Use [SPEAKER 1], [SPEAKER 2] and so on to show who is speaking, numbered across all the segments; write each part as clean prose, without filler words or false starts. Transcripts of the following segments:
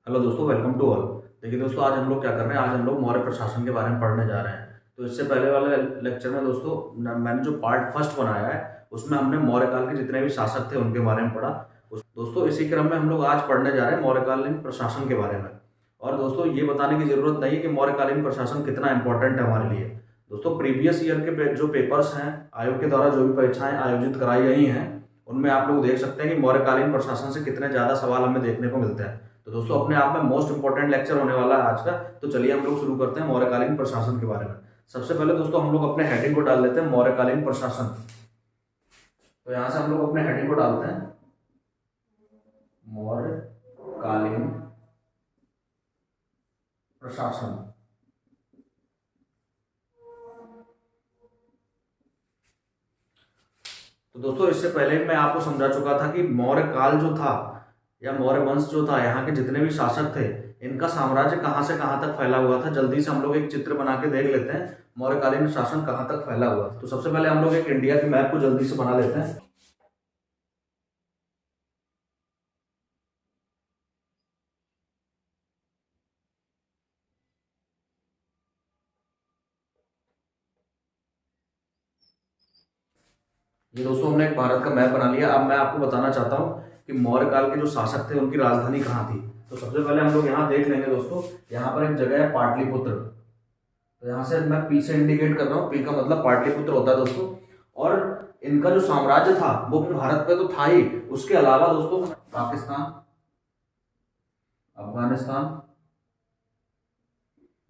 [SPEAKER 1] Hello दोस्तों, welcome to all. देखिए दोस्तों, आज हम लोग क्या कर रहे हैं, आज हम लोग मौर्य प्रशासन के बारे में पढ़ने जा रहे हैं। तो इससे पहले वाले लेक्चर में दोस्तों मैंने जो पार्ट फर्स्ट बनाया है उसमें हमने मौर्य काल के जितने भी शासक थे उनके बारे में पढ़ा। दोस्तों इसी क्रम में हम लोग आज पढ़ने जा रहे हैं मौर्यकालीन प्रशासन के बारे में। और दोस्तों ये बताने की जरूरत नहीं है कि मौर्यकालीन प्रशासन कितना इंपॉर्टेंट है हमारे लिए। दोस्तों प्रीवियस ईयर के जो पेपर्स हैं, आयोग के द्वारा जो भी परीक्षाएं आयोजित कराई गई हैं, उनमें आप लोग देख सकते हैं कि मौर्यकालीन प्रशासन से कितने ज्यादा सवाल हमें देखने को मिलते हैं। तो दोस्तों अपने आप में मोस्ट इंपॉर्टेंट लेक्चर होने वाला है आज का। तो चलिए हम लोग शुरू करते हैं मौर्यकालीन प्रशासन के बारे में। सबसे पहले दोस्तों हम लोग अपने हेडिंग को डाल लेते हैं मौर्यकालीन प्रशासन। तो यहां से हम लोग अपने हेडिंग को डालते हैं मौर्यकालीन प्रशासन। तो दोस्तों इससे पहले मैं आपको समझा चुका था कि मौर्य काल जो था या मौर्य वंश जो था, यहाँ के जितने भी शासक थे, इनका साम्राज्य कहाँ से कहाँ तक फैला हुआ था। जल्दी से हम लोग एक चित्र बना के देख लेते हैं मौर्यकालीन शासन कहाँ तक फैला हुआ था। तो सबसे पहले हम लोग एक इंडिया की मैप को जल्दी से बना लेते हैं। ये दोस्तों हमने एक भारत का मैप बना लिया। अब मैं आपको बताना चाहता हूँ कि मौर्य काल के जो शासक थे उनकी राजधानी कहाँ थी। तो सबसे पहले हम लोग यहाँ देख लेंगे दोस्तों, यहाँ पर एक जगह है पाटलिपुत्र। तो यहाँ से मैं पी से इंडिकेट कर रहा हूँ, पी का मतलब पाटलिपुत्र होता है दोस्तों। और इनका जो साम्राज्य था वो भारत पे तो था ही, उसके अलावा दोस्तों पाकिस्तान, अफगानिस्तान,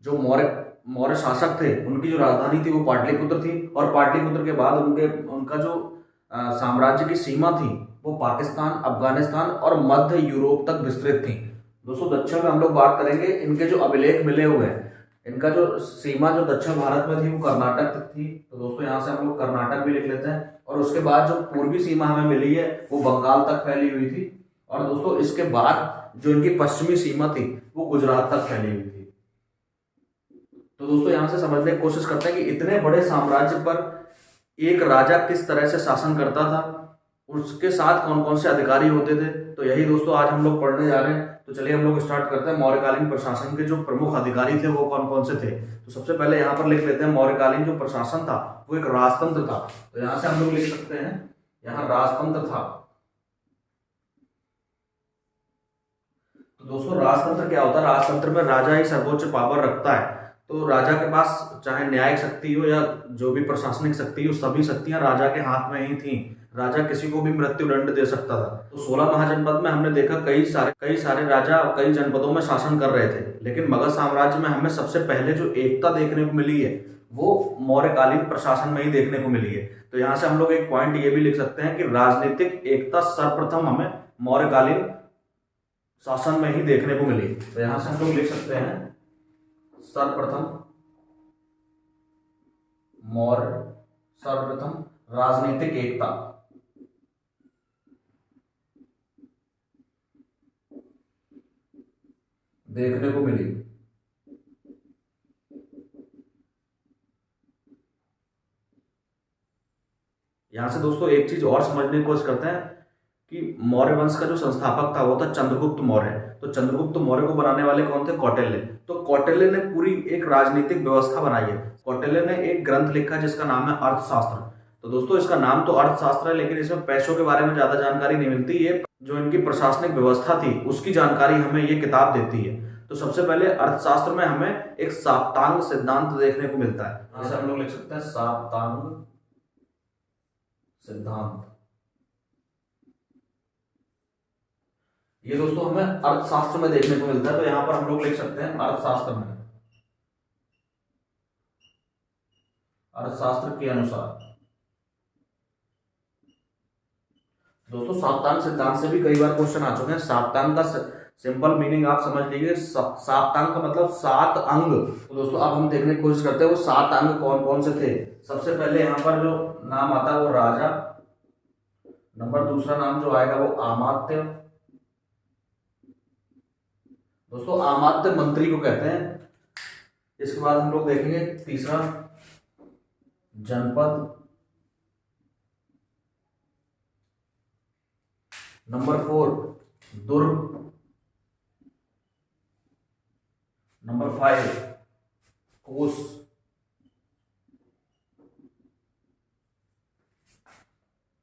[SPEAKER 1] जो मौर्य मौर्य शासक थे उनकी जो राजधानी थी वो पाटलिपुत्र थी। और पाटलिपुत्र के बाद उनके उनका जो साम्राज्य की सीमा थी वो पाकिस्तान, अफगानिस्तान और मध्य यूरोप तक विस्तृत थी। दोस्तों दक्षिण में हम लोग बात करेंगे, इनके जो अभिलेख मिले हुए हैं, इनका जो सीमा जो दक्षिण भारत में थी वो कर्नाटक तक थी। तो दोस्तों यहाँ से हम लोग कर्नाटक भी लिख लेते हैं। और उसके बाद जो पूर्वी सीमा हमें मिली है वो बंगाल तक फैली हुई थी। और दोस्तों इसके बाद जो इनकी पश्चिमी सीमा थी वो गुजरात तक फैली हुई थी। तो दोस्तों यहां से समझने की कोशिश करते हैं कि इतने बड़े साम्राज्य पर एक राजा किस तरह से शासन करता था, उसके साथ कौन कौन से अधिकारी होते थे। तो यही दोस्तों आज हम लोग पढ़ने जा रहे हैं। तो चलिए हम लोग स्टार्ट करते हैं। मौर्यकालीन प्रशासन के जो प्रमुख अधिकारी थे वो कौन कौन से थे। तो सबसे पहले यहाँ पर लिख लेते हैं मौर्यकालीन जो प्रशासन था वो एक राजतंत्र था। तो यहाँ से हम लोग लिख सकते हैं यहाँ राजतंत्र था। तो दोस्तों राजतंत्र क्या होता है, राजतंत्र में राजा ही सर्वोच्च पावर रखता है। तो राजा के पास चाहे न्यायिक शक्ति हो या जो भी प्रशासनिक शक्ति हो, सभी शक्तियां राजा के हाथ में ही थी। राजा किसी को भी मृत्यु दंड दे सकता था। तो 16 महाजनपद में हमने देखा कई सारे राजा कई जनपदों में शासन कर रहे थे, लेकिन मगध साम्राज्य में हमें सबसे पहले जो एकता देखने को मिली है वो मौर्यकालीन प्रशासन में ही देखने को मिली है। तो यहाँ से हम लोग एक पॉइंट ये भी लिख सकते हैं कि राजनीतिक एकता सर्वप्रथम हमें मौर्यकालीन शासन में ही देखने को मिली। तो यहां से हम लोग लिख सकते हैं सर्वप्रथम मौर्य, सर्वप्रथम राजनीतिक एकता देखने को मिली। यहां से दोस्तों एक चीज और समझने की कोशिश करते हैं कि मौर्य वंश का जो संस्थापक था वो था चंद्रगुप्त मौर्य। तो चंद्रगुप्त मौर्य को बनाने वाले कौन थे, कौटिल्य। तो कौटिल्य ने पूरी एक राजनीतिक व्यवस्था बनाई है। कौटिल्य ने एक ग्रंथ लिखा जिसका नाम है अर्थशास्त्र। तो दोस्तों इसका नाम तो अर्थशास्त्र है, लेकिन इसमें पैसों के बारे में ज्यादा जानकारी नहीं मिलती। ये जो इनकी प्रशासनिक व्यवस्था थी उसकी जानकारी हमें ये किताब देती है। तो सबसे पहले अर्थशास्त्र में हमें एक साप्तांग सिद्धांत देखने को मिलता है। जैसे हम लोग लिख सकते हैं साप्तांग सिद्धांत। ये दोस्तों हमें अर्थशास्त्र में देखने को मिलता है। तो यहां पर हम लोग लिख सकते हैं अर्थशास्त्र में, अर्थशास्त्र के अनुसार। दोस्तों साप्तांग सिद्धांत से भी कई बार क्वेश्चन आ चुके हैं। साप्तांग का सिंपल मीनिंग आप समझ लीजिए, साप्तांग का मतलब 7 अंग। तो दोस्तों अब हम देखने की कोशिश करते हैं वो 7 अंग कौन कौन से थे। सबसे पहले यहाँ पर जो नाम आता है वो राजा। नंबर दूसरा नाम जो आएगा वो आमात्य। दोस्तों आमात्य मंत्री को कहते हैं। इसके बाद हम लोग देखेंगे तीसरा जनपद। नंबर 4 दुर्ग। नंबर 5 कोस।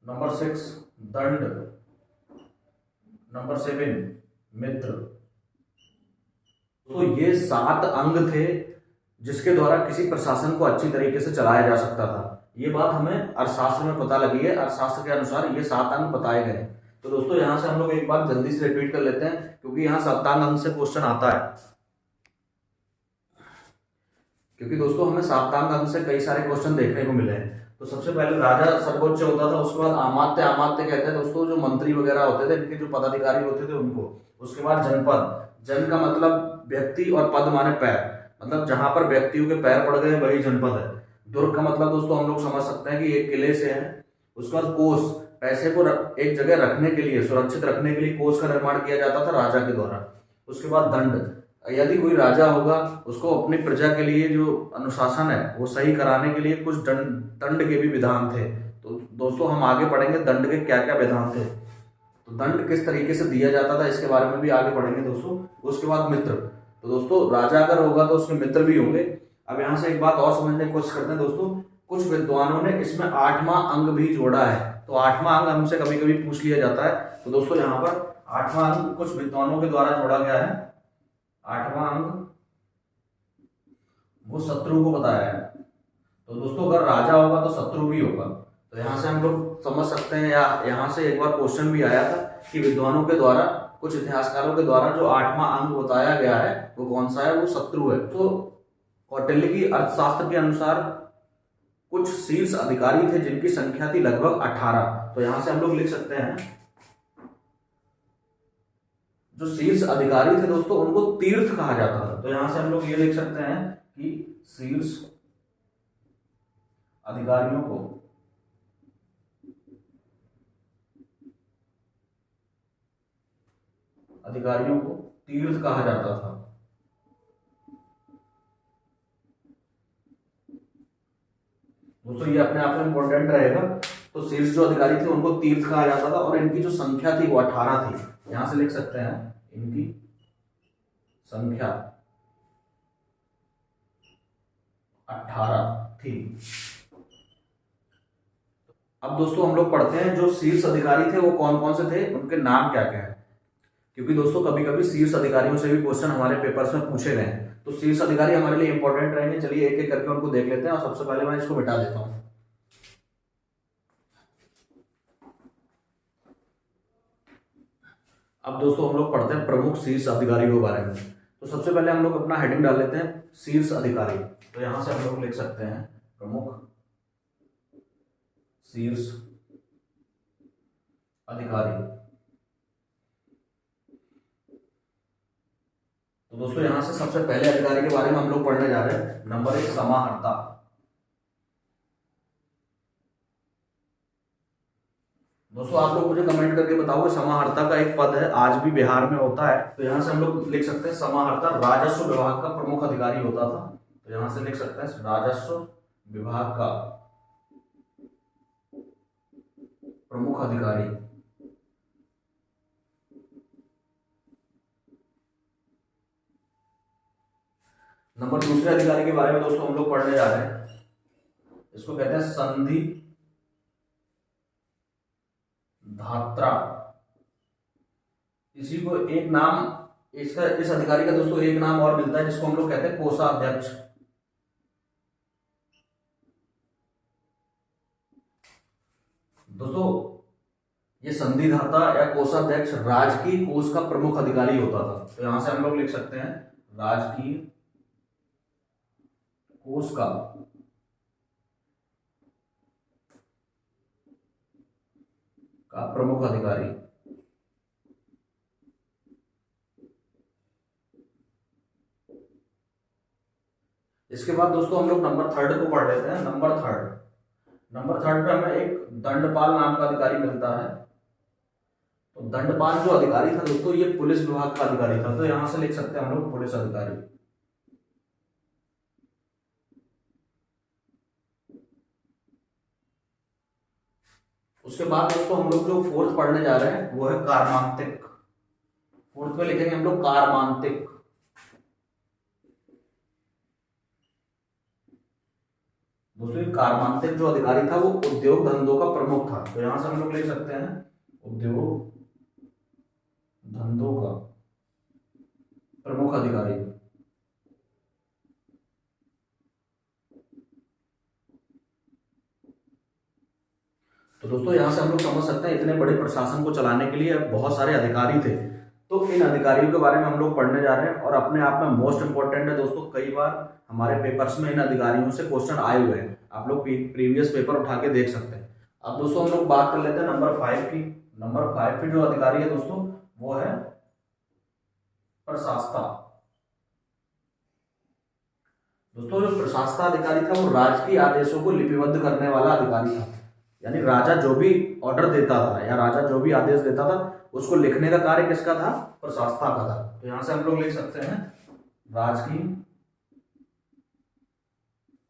[SPEAKER 1] नंबर 6 दंड। नंबर 7 मित्र। तो ये 7 अंग थे जिसके द्वारा किसी प्रशासन को अच्छी तरीके से चलाया जा सकता था। ये बात हमें अर्थशास्त्र में पता लगी है। अर्थशास्त्र के अनुसार ये 7 अंग बताए गए। तो दोस्तों यहां से हम लोग एक बार जल्दी से रिपीट कर लेते हैं, क्योंकि यहाँ सप्तांग अंग से क्वेश्चन आता है। क्योंकि दोस्तों हमें सप्तांग अंग से कई सारे क्वेश्चन देखने को मिले हैं। तो सबसे पहले राजा सर्वोच्च होता था, उसके बाद अमात्य। अमात्य कहते हैं दोस्तों जो मंत्री वगैरह होते थे, इनके जो पदाधिकारी होते थे उनको। उसके बाद जनपद। जन का मतलब व्यक्ति और पद माने पैर, मतलब जहां पर व्यक्तियों के पैर पड़ गए वही जनपद है। दुर्ग का मतलब दोस्तों हम लोग समझ सकते हैं कि एक किले से है। उसके बाद कोष, पैसे को एक जगह रखने के लिए, सुरक्षित रखने के लिए कोष का निर्माण किया जाता था राजा के द्वारा। उसके बाद दंड, यदि कोई राजा होगा उसको अपनी प्रजा के लिए जो अनुशासन है वो सही कराने के लिए कुछ दंड के भी विधान थे। तो दोस्तों हम आगे पढ़ेंगे दंड के क्या क्या विधान थे, तो दंड किस तरीके से दिया जाता था इसके बारे में भी आगे पढ़ेंगे दोस्तों। उसके बाद मित्र, तो दोस्तों राजा अगर होगा तो उसके मित्र भी होंगे। अब यहाँ से एक बात और समझने की कोशिश करते हैं दोस्तों, कुछ विद्वानों ने इसमें 8वां अंग भी जोड़ा है। तो 8वां अंग हमसे कभी कभी पूछ लिया जाता है। तो दोस्तों यहाँ पर 8वां अंग कुछ विद्वानों के द्वारा जोड़ा गया है। 8वां अंग वो शत्रु को बताया है। तो दोस्तों अगर राजा होगा तो शत्रु भी होगा। तो यहाँ से हम लोग समझ सकते हैं, या यहाँ से एक बार क्वेश्चन भी आया था कि विद्वानों के द्वारा, कुछ इतिहासकारों के द्वारा जो 8वां अंग बताया गया है वो कौन सा है, वो शत्रु है। तो कौटिल्य की अर्थशास्त्र के अनुसार कुछ शीर्ष अधिकारी थे जिनकी संख्या थी लगभग 18। तो यहां से हम लोग लिख सकते हैं जो शीर्ष अधिकारी थे दोस्तों उनको तीर्थ कहा जाता था। तो यहां से हम लोग ये लिख सकते हैं कि शीर्ष अधिकारियों को तीर्थ कहा जाता था। दोस्तों ये अपने आप में इंपॉर्टेंट रहेगा। तो शीर्ष जो अधिकारी थे उनको तीर्थ कहा जाता था और इनकी जो संख्या थी वो 18 थी। यहां से लिख सकते हैं इनकी संख्या 18 थी। अब दोस्तों हम लोग पढ़ते हैं जो शीर्ष अधिकारी थे वो कौन कौन से थे, उनके नाम क्या क्या है। क्योंकि दोस्तों कभी कभी शीर्ष अधिकारियों से भी क्वेश्चन हमारे पेपर्स में पूछे गए हैं। तो शीर्ष अधिकारी हमारे लिए इंपॉर्टेंट रहेंगे। चलिए एक एक करके उनको देख लेते हैं और सबसे पहले मैं इसको मिटा देता हूं। अब दोस्तों हम लोग पढ़ते हैं प्रमुख शीर्ष अधिकारियों के बारे में। तो सबसे पहले हम लोग अपना हेडिंग डाल लेते हैं शीर्ष अधिकारी। तो यहां से हम लोग लिख सकते हैं प्रमुख शीर्ष अधिकारी। तो दोस्तों यहां से सबसे पहले अधिकारी के बारे में हम लोग पढ़ने जा रहे हैं। नंबर 1 समाहर्ता। दोस्तों आप लोग मुझे कमेंट करके बताओ समाहर्ता का एक पद है, आज भी बिहार में होता है। तो यहां से हम लोग लिख सकते हैं समाहर्ता राजस्व विभाग का प्रमुख अधिकारी होता था। तो यहां से लिख सकते हैं राजस्व विभाग का प्रमुख अधिकारी। नंबर दूसरे अधिकारी के बारे में दोस्तों हम लोग पढ़ने जा रहे हैं। इसको कहते हैं संधि धात्रा। इसी को एक नाम, इसका इस अधिकारी का दोस्तों एक नाम और मिलता है जिसको हम लोग कहते हैं कोषाध्यक्ष। दोस्तों ये संधिदाता या कोषाध्यक्ष राजकीय कोष का प्रमुख अधिकारी होता था। तो यहां से हम लोग लिख सकते हैं राजकीय कोष का प्रमुख अधिकारी। इसके बाद दोस्तों हम लोग नंबर 3 को पढ़ लेते हैं। नंबर थर्ड पे हमें एक दंडपाल नाम का अधिकारी मिलता है। तो दंडपाल जो अधिकारी था दोस्तों ये पुलिस विभाग का अधिकारी था। तो यहां से लिख सकते हैं हम लोग पुलिस अधिकारी। उसके बाद दोस्तों हम लोग जो 4th पढ़ने जा रहे हैं वो है कारमांतिक। 4th में लिखेंगे हम लोग कारमांतिक। दोस्तों ये कार्मांतिक जो अधिकारी था वो उद्योग धंधों का प्रमुख था, तो यहां से हम लोग लिख सकते हैं उद्योग धंधों का प्रमुख अधिकारी। तो दोस्तों यहाँ से हम लोग समझ सकते हैं इतने बड़े प्रशासन को चलाने के लिए बहुत सारे अधिकारी थे। तो इन अधिकारियों के बारे में हम लोग पढ़ने जा रहे हैं और अपने आप में मोस्ट इंपॉर्टेंट है दोस्तों। कई बार हमारे पेपर्स में इन अधिकारियों से क्वेश्चन आए हुए हैं, आप लोग प्रीवियस पेपर उठा के देख सकते हैं। अब दोस्तों हम लोग बात कर लेते हैं नंबर 5 की। नंबर 5 पे जो अधिकारी है दोस्तों वो है प्रशासता। दोस्तों जो प्रशासता अधिकारी था वो राजकीय आदेशों को लिपिबद्ध करने वाला अधिकारी था, यानी राजा जो भी ऑर्डर देता था या राजा जो भी आदेश देता था उसको लिखने का कार्य किसका था? प्रशासता का था। तो यहां से हम लोग लिख सकते हैं राजकीय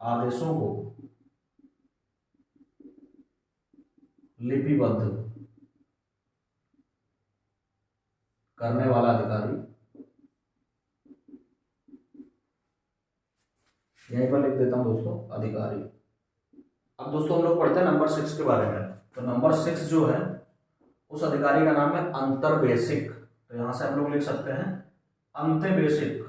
[SPEAKER 1] आदेशों को लिपिबद्ध करने वाला अधिकारी, यहीं पर लिख देता हूं दोस्तों अधिकारी। अब दोस्तों हम लोग पढ़ते हैं नंबर 6 के बारे में। तो नंबर 6 जो है उस अधिकारी का नाम है अंतर्वेशिक। तो यहां से हम लोग लिख सकते हैं अंत्यवेशिक।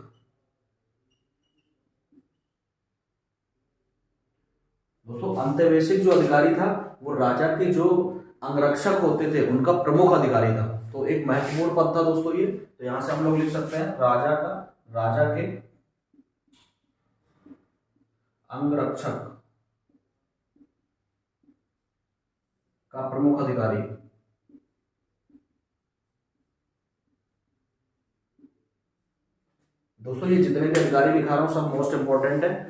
[SPEAKER 1] दोस्तों अंत्यवेशिक जो अधिकारी था वो राजा के जो अंगरक्षक होते थे उनका प्रमुख अधिकारी था, तो एक महत्वपूर्ण पद था दोस्तों ये। तो यहां से हम लोग लिख सकते हैं राजा के अंगरक्षक का प्रमुख अधिकारी। दोस्तों ये जितने भी अधिकारी लिखा रहा हूं सब मोस्ट इंपॉर्टेंट है।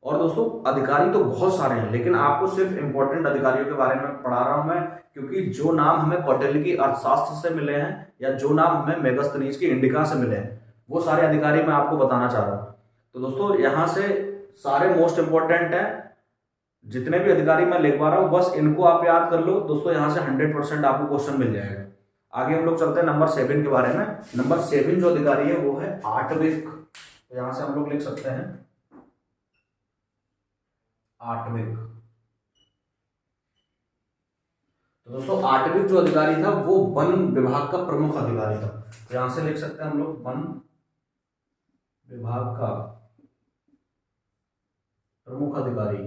[SPEAKER 1] और दोस्तों अधिकारी तो बहुत सारे हैं लेकिन आपको सिर्फ इंपॉर्टेंट अधिकारियों के बारे में पढ़ा रहा हूं मैं, क्योंकि जो नाम हमें कौटिल्य की अर्थशास्त्र से मिले हैं या जो नाम हमें मेगास्थनीज की इंडिका से मिले हैं वो सारे अधिकारी मैं आपको बताना चाह रहा हूं। तो दोस्तों यहां से सारे मोस्ट इंपॉर्टेंट है, जितने भी अधिकारी मैं लिखवा रहा हूं बस इनको आप याद कर लो दोस्तों, यहां से 100% आपको क्वेश्चन मिल जाएगा। आगे हम लोग चलते हैं नंबर 7 के बारे में। नंबर 7 जो अधिकारी है वो है आटविक। तो यहां से हम लोग लिख सकते हैं आटविक। तो दोस्तों आटविक जो अधिकारी था वो वन विभाग का प्रमुख अधिकारी था। तो यहां से लिख सकते हैं हम लोग वन विभाग का प्रमुख अधिकारी।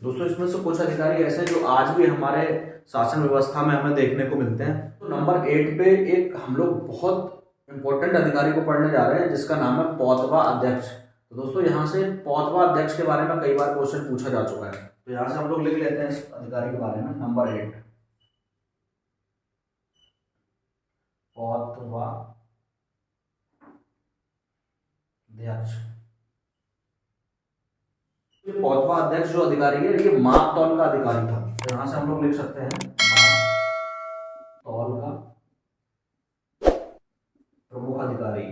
[SPEAKER 1] दोस्तों इसमें से कुछ अधिकारी ऐसे हैं जो आज भी हमारे शासन व्यवस्था में हमें देखने को मिलते हैं। तो नंबर 8 पे एक हम लोग बहुत इंपॉर्टेंट अधिकारी को पढ़ने जा रहे हैं जिसका नाम है पौतवा अध्यक्ष। तो दोस्तों यहाँ से पौतवा अध्यक्ष के बारे में कई बार क्वेश्चन पूछा जा चुका है, तो यहाँ से हम लोग लिख लेते हैं इस अधिकारी के बारे में। नंबर 8 पौतवा अध्यक्ष। ये पौतवा अध्यक्ष जो अधिकारी है ये माप तौल का अधिकारी था। तो यहां से हम लोग लिख सकते हैं माप तौल का प्रमुख अधिकारी।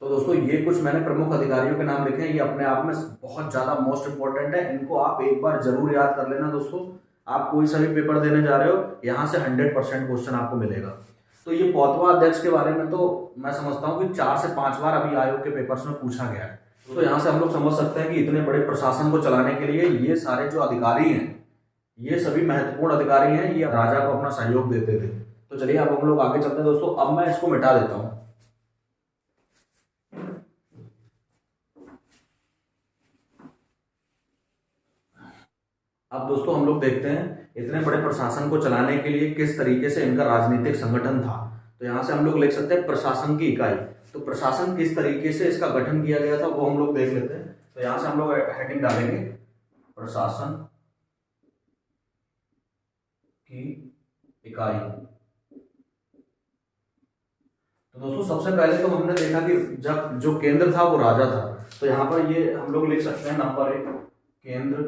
[SPEAKER 1] तो दोस्तों ये कुछ मैंने प्रमुख अधिकारियों के नाम लिखे हैं, ये अपने आप में बहुत ज्यादा मोस्ट इंपॉर्टेंट है, इनको आप एक बार जरूर याद कर लेना दोस्तों। आप कोई सा भी पेपर देने जा रहे हो यहाँ से 100% क्वेश्चन आपको मिलेगा। तो ये पौतवा अध्यक्ष के बारे में तो मैं समझता हूँ कि 4 से 5 बार अभी आयोग के पेपर्स में पूछा गया है। तो यहाँ से हम लोग समझ सकते हैं कि इतने बड़े प्रशासन को चलाने के लिए ये सारे जो अधिकारी हैं ये सभी महत्वपूर्ण अधिकारी हैं, ये राजा को अपना सहयोग देते थे। तो चलिए अब हम लोग आगे चलते हैं दोस्तों। अब मैं इसको मिटा देता हूँ। अब दोस्तों हम लोग देखते हैं इतने बड़े प्रशासन को चलाने के लिए किस तरीके से इनका राजनीतिक संगठन था। तो यहाँ से हम लोग लिख सकते हैं प्रशासन की इकाई। तो प्रशासन किस तरीके से इसका गठन किया गया था वो हम लोग देख लेते हैं। तो यहाँ से हम लोग हेडिंग डालेंगे प्रशासन की इकाई। तो दोस्तों सबसे पहले तो हमने देखा कि जब जो केंद्र था वो राजा था, तो यहाँ पर ये हम लोग लिख सकते हैं नंबर 1 केंद्र।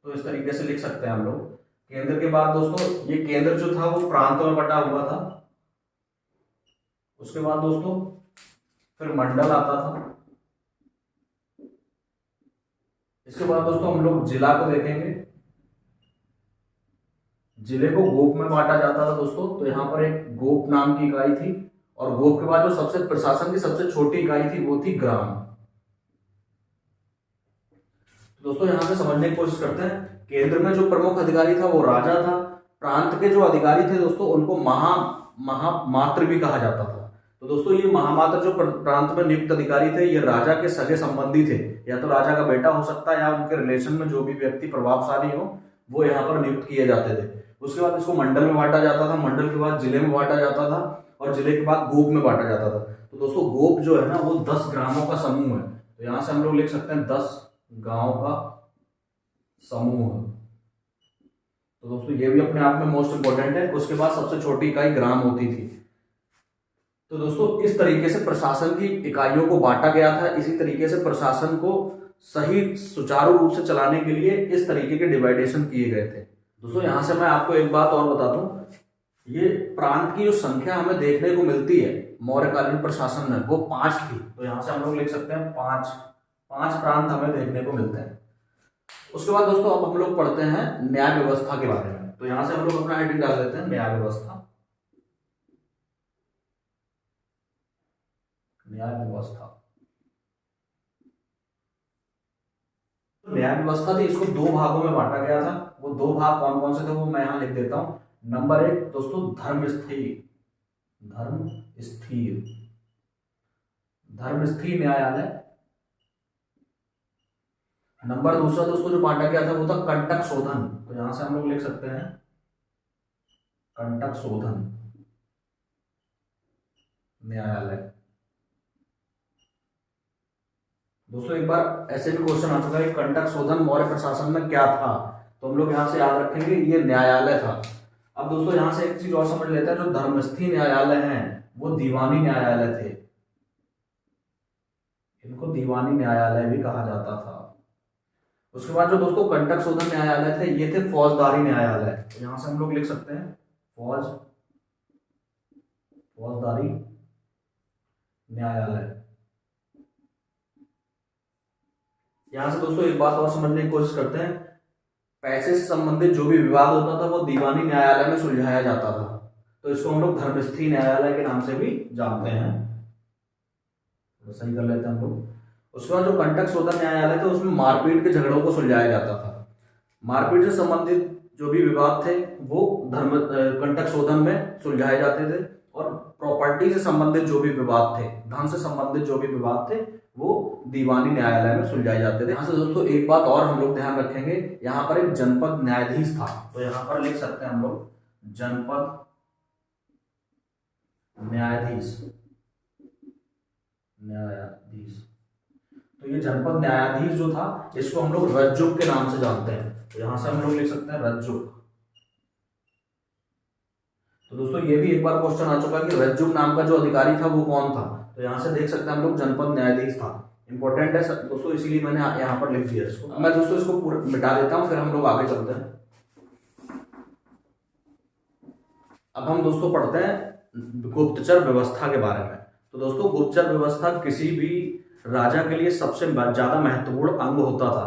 [SPEAKER 1] तो इस तरीके से लिख सकते हैं हम लोग। केंद्र के बाद दोस्तों ये केंद्र जो था वो प्रांतों में बटा हुआ था। उसके बाद दोस्तों फिर मंडल आता था। इसके बाद दोस्तों हम लोग जिला को देखेंगे। जिले को गोप में बांटा जाता था दोस्तों। तो यहाँ पर एक गोप नाम की इकाई थी, और गोप के बाद जो सबसे प्रशासन की सबसे छोटी इकाई थी वो थी ग्राम। तो दोस्तों यहाँ से समझने की कोशिश करते हैं। केंद्र में जो प्रमुख अधिकारी था वो राजा था। प्रांत के जो अधिकारी थे दोस्तों उनको महामात्र भी कहा जाता था। तो दोस्तों ये महामात्र जो प्रांत में नियुक्त अधिकारी थे ये राजा के सगे संबंधी थे, या तो राजा का बेटा हो सकता है या उनके रिलेशन में जो भी व्यक्ति प्रभावशाली हो वो यहाँ पर नियुक्त किए जाते थे। उसके बाद इसको मंडल में बांटा जाता था, मंडल के बाद जिले में बांटा जाता था, और जिले के बाद गोप में बांटा जाता था। तो दोस्तों गोप जो है ना वो 10 ग्रामों का समूह है। तो यहाँ से हम लोग लिख सकते हैं 10 गांव का समूह है। तो दोस्तों ये भी अपने आप में मोस्ट इंपॉर्टेंट है। उसके बाद सबसे छोटी इकाई ग्राम होती थी। तो दोस्तों इस तरीके से प्रशासन की इकाइयों को बांटा गया था। इसी तरीके से प्रशासन को सही सुचारू रूप से चलाने के लिए इस तरीके के डिवाइडेशन किए गए थे। दोस्तों यहां से मैं आपको एक बात और बता दूं, ये प्रांत की जो संख्या हमें देखने को मिलती है मौर्यकालीन प्रशासन में वो 5 थी। तो यहां से हम लोग लिख सकते हैं 5 प्रांत हमें देखने को मिलते हैं। उसके बाद दोस्तों अब हम लोग पढ़ते हैं न्याय व्यवस्था के बारे में। तो यहां से हम लोग अपना हेडिंग डाल देते हैं न्याय व्यवस्था। न्याय व्यवस्था, तो न्याय व्यवस्था थी, इसको 2 भागों में बांटा गया था। वो 2 भाग कौन कौन से थे वो मैं यहां लिख देता हूं। नंबर 1 दोस्तों धर्म स्थिर न्यायालय। नंबर दूसरा दोस्तों जो बांटा गया था वो था कंटक शोधन। तो यहां से हम लोग लिख सकते हैं कंटक शोधन न्यायालय। दोस्तों एक बार ऐसे भी क्वेश्चन आ चुका है कंटक शोधन मौर्य प्रशासन में क्या था, तो हम लोग यहां से याद रखेंगे ये न्यायालय था। अब दोस्तों यहां से एक चीज और समझ लेते हैं, जो धर्मस्थी न्यायालय हैं वो दीवानी न्यायालय थे। इनको दीवानी न्यायालय भी कहा जाता था। उसके बाद जो दोस्तों कंटक शोधन न्यायालय थे ये थे फौजदारी न्यायालय। तो यहां से हम लोग लिख सकते हैं फौजदारी न्यायालय। यहां से दोस्तों एक बात और समझने की कोशिश करते हैं, पैसे से संबंधित जो भी विवाद होता था वो दीवानी न्यायालय में सुलझाया जाता था। तो इसको हम लोग धर्मस्थी न्यायालय के नाम से भी जानते हैं। तो सही कर लेते हैं हम लोग। उसके बाद जो कंटक शोधन न्यायालय था उसमें मारपीट के झगड़ों को सुलझाया जाता था। मारपीट से संबंधित जो भी विवाद थे वो कंटक शोधन में सुलझाए जाते थे, और प्रॉपर्टी से संबंधित जो भी विवाद थे, धन से संबंधित जो भी विवाद थे वो दीवानी न्यायालय में सुलझाए जाते थे। यहाँ से दोस्तों एक बात और हम लोग ध्यान रखेंगे, यहाँ पर एक जनपद न्यायाधीश था। तो यहाँ पर लिख सकते हैं हम लोग जनपद न्यायाधीश। तो ये जनपद न्यायाधीश जो था इसको हम लोग रज्जुक के नाम से जानते हैं। तो यहां से हम लोग लिख सकते हैं रज्जुक। तो दोस्तों ये भी एक बार क्वेश्चन आ चुका है कि रज्जुक नाम का जो अधिकारी था वो कौन था। तो यहां से देख सकते हैं हम लोग जनपद न्यायाधीश था। इंपॉर्टेंट है दोस्तों, इसीलिए मैंने यहाँ पर लिख दिया इसको। मैं दोस्तों इसको पूरा मिटा देता हूँ, फिर हम लोग आगे चलते हैं। अब हम दोस्तों पढ़ते हैं गुप्तचर व्यवस्था के बारे में। तो दोस्तों गुप्तचर व्यवस्था किसी भी राजा के लिए सबसे ज्यादा महत्वपूर्ण अंग होता था।